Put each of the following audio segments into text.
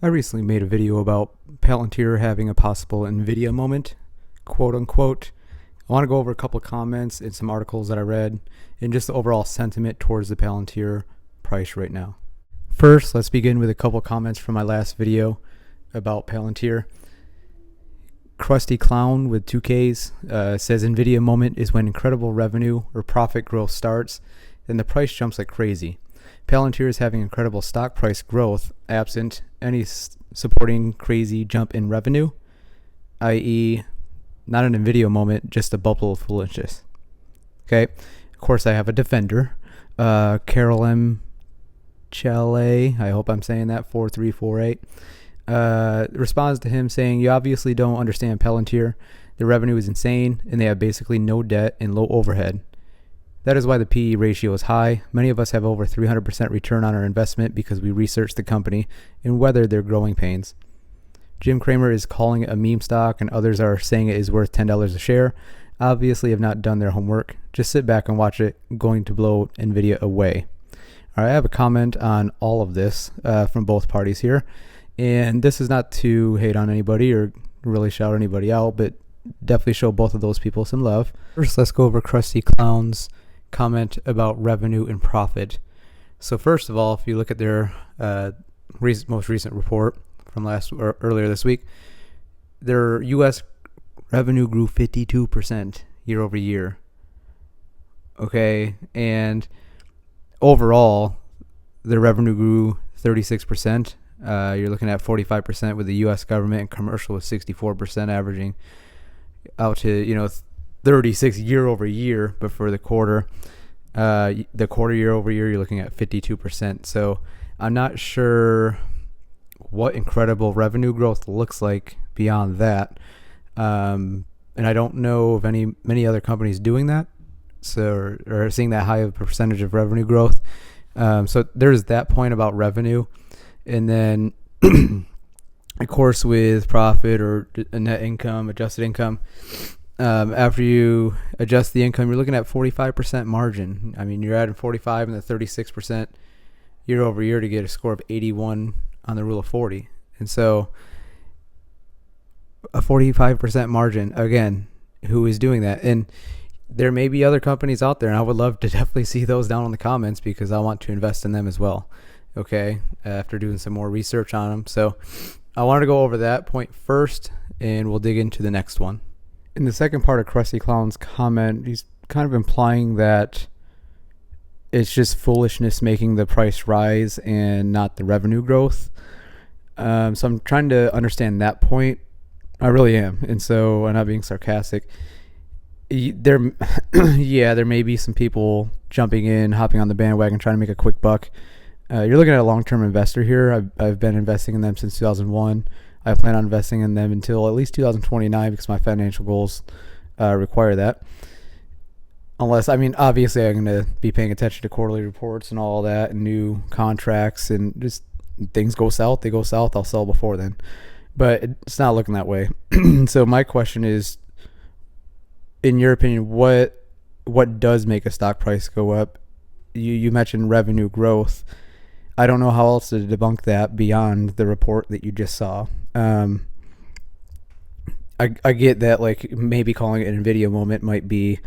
I recently made a video about Palantir having a possible Nvidia moment, quote unquote. I want to go over a couple of comments and some articles that I read and just the overall sentiment towards the Palantir price right now. First, let's begin with a couple of comments from my last video about Palantir. Krusty Clown with 2Ks says Nvidia moment is when incredible revenue or profit growth starts, then the price jumps like crazy. Palantir is having incredible stock price growth absent any supporting crazy jump in revenue, i.e. not an Nvidia moment, just a bubble of foolishness. Okay, of course I have a defender, Carol M. Chalet, I hope I'm saying that, 4348. Responds to him saying, you obviously don't understand Palantir. The revenue is insane and they have basically no debt and low overhead. That is why the PE ratio is high. Many of us have over 300% return on our investment because we researched the company and weathered their growing pains. Jim Cramer is calling it a meme stock and others are saying it is worth $10 a share. Obviously have not done their homework. Just sit back and watch it going to blow Nvidia away. All right, I have a comment on all of this from both parties here. And this is not to hate on anybody or really shout anybody out, but definitely show both of those people some love. First, let's go over Krusty Clown's comment about revenue and profit. So first of all, if you look at their most recent report from earlier this week, their U.S. revenue grew 52% year over year. Okay, and overall, their revenue grew 36%. You're looking at 45% with the U.S. government, and commercial was 64%, averaging out to 36 year over year. But for the quarter year over year, you're looking at 52%. So I'm not sure what incredible revenue growth looks like beyond that, and I don't know of many other companies doing that. So or seeing that high of a percentage of revenue growth. So there's that point about revenue. And then, of course, with profit or net income, adjusted income, after you adjust the income, you're looking at 45% margin. I mean, you're adding 45 and the 36% year over year to get a score of 81 on the rule of 40. And so a 45% margin, again, who is doing that? And there may be other companies out there, and I would love to definitely see those down in the comments because I want to invest in them as well. Okay, after doing some more research on them. So I wanted to go over that point first, and we'll dig into the next one. In the second part of Krusty Clown's comment, he's kind of implying that it's just foolishness making the price rise and not the revenue growth. So I'm trying to understand that point. I really am. And so I'm not being sarcastic. There may be some people jumping in, hopping on the bandwagon, trying to make a quick buck. You're looking at a long-term investor here. I've been investing in them since 2001. I plan on investing in them until at least 2029 because my financial goals require that. Obviously I'm going to be paying attention to quarterly reports and all that and new contracts, and just things go south, they go south, I'll sell before then. But it's not looking that way. So my question is, in your opinion, what does make a stock price go up? You mentioned revenue growth. I don't know how else to debunk that beyond the report that you just saw. I get that, like, maybe calling it an Nvidia moment might be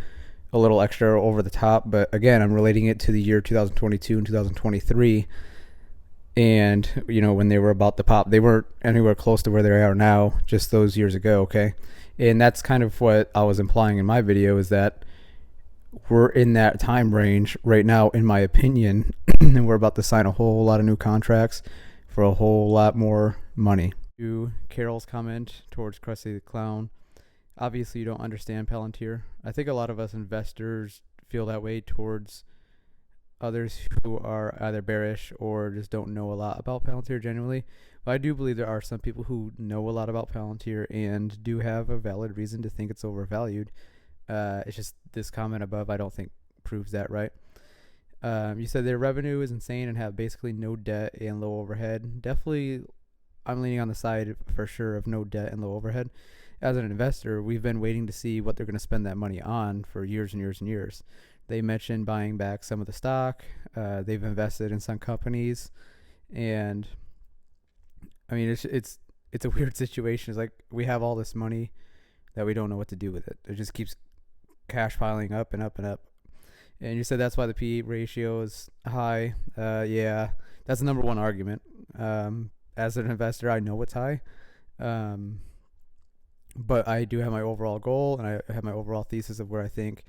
a little extra over the top, but again, I'm relating it to the year 2022 and 2023, and when they were about to pop, they weren't anywhere close to where they are now just those years ago. Okay, and that's kind of what I was implying in my video, is that we're in that time range right now, in my opinion, and we're about to sign a whole lot of new contracts for a whole lot more money. To Carol's comment towards Krusty the Clown, obviously you don't understand Palantir. I think a lot of us investors feel that way towards others who are either bearish or just don't know a lot about Palantir genuinely. But I do believe there are some people who know a lot about Palantir and do have a valid reason to think it's overvalued. It's just this comment above, I don't think, proves that, right? You said their revenue is insane and have basically no debt and low overhead. Definitely, I'm leaning on the side for sure of no debt and low overhead. As an investor, we've been waiting to see what they're going to spend that money on for years and years and years. They mentioned buying back some of the stock. They've invested in some companies, and I mean, it's a weird situation. It's like we have all this money that we don't know what to do with it. It just keeps cash piling up and up and up. And you said that's why the PE ratio is high. Yeah, that's the number one argument. As an investor, I know it's high. Um, but I do have my overall goal, and I have my overall thesis of where I think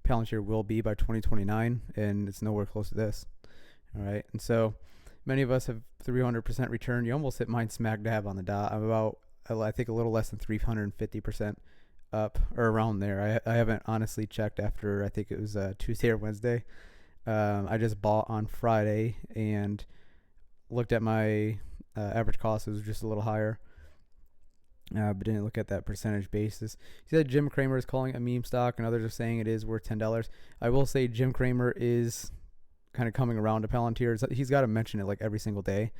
Palantir will be by 2029, and it's nowhere close to this. All right, and so many of us have 300% return. You almost hit mine smack dab on the dot. I'm about, I think, a little less than 350% up or around there. I haven't honestly checked after, I think it was Tuesday or Wednesday. I just bought on Friday and looked at my average cost. It was just a little higher, but didn't look at that percentage basis. He said Jim Cramer is calling it a meme stock, and others are saying it is worth $10. I will say Jim Cramer is kind of coming around to Palantir. He's got to mention it like every single day.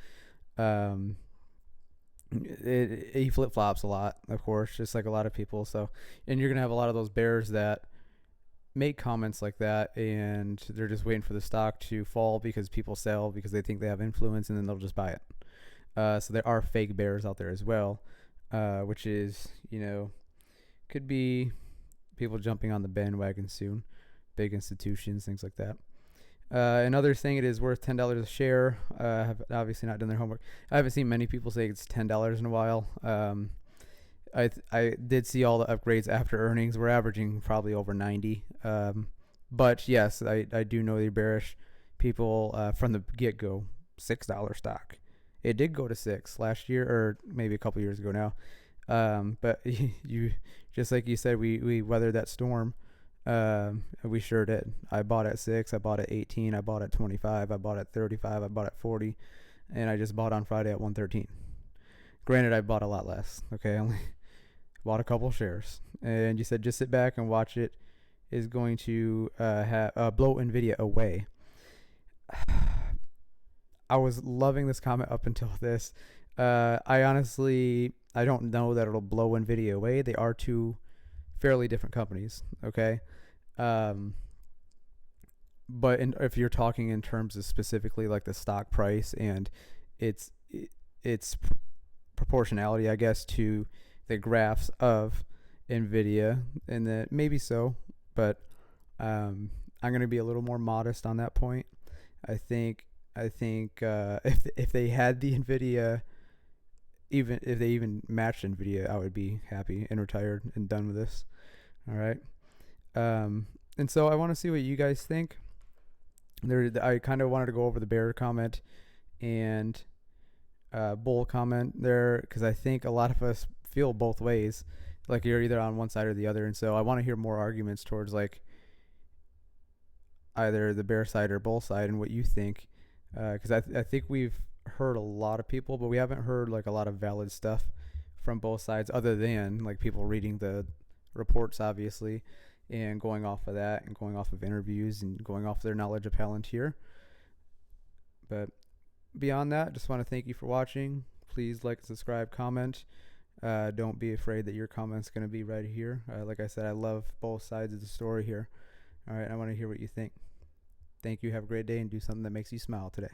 He flip flops a lot, of course, just like a lot of people. So, and you're gonna have a lot of those bears that make comments like that, and they're just waiting for the stock to fall because people sell because they think they have influence, and then they'll just buy it. So there are fake bears out there as well, which is, could be people jumping on the bandwagon soon, big institutions, things like that. Another thing, it is worth $10 a share. Have obviously not done their homework. I haven't seen many people say it's $10 in a while. I did see all the upgrades after earnings. We're averaging probably over 90. But yes, I do know they're bearish. People from the get go, $6 stock. It did go to $6 last year, or maybe a couple years ago now. But you just like you said, we weathered that storm. We sure did. I bought at 6, I bought at 18, I bought at 25, I bought at 35, I bought at 40, and I just bought on Friday at 113. Granted, I bought a lot less. Okay, I only bought a couple shares. And you said just sit back and watch it is going to blow Nvidia away. I was loving this comment up until this. I don't know that it'll blow Nvidia away. They are two fairly different companies, okay? But if you're talking in terms of specifically like the stock price and its proportionality, I guess, to the graphs of Nvidia, and that maybe so, but I'm going to be a little more modest on that point. I think if they had the Nvidia, even if they even matched Nvidia, I would be happy and retired and done with this. All right. And so I want to see what you guys think. I kind of wanted to go over the bear comment and bull comment there, because I think a lot of us feel both ways, like you're either on one side or the other. And so I want to hear more arguments towards like either the bear side or bull side and what you think, because I think we've heard a lot of people, but we haven't heard like a lot of valid stuff from both sides, other than like people reading the reports, obviously, and going off of that and going off of interviews and going off their knowledge of Palantir. But beyond that, just want to thank you for watching. Please like, subscribe, comment. Don't be afraid that your comment's going to be right here. Like I said, I love both sides of the story here. All right, I want to hear what you think. Thank you. Have a great day, and do something that makes you smile today.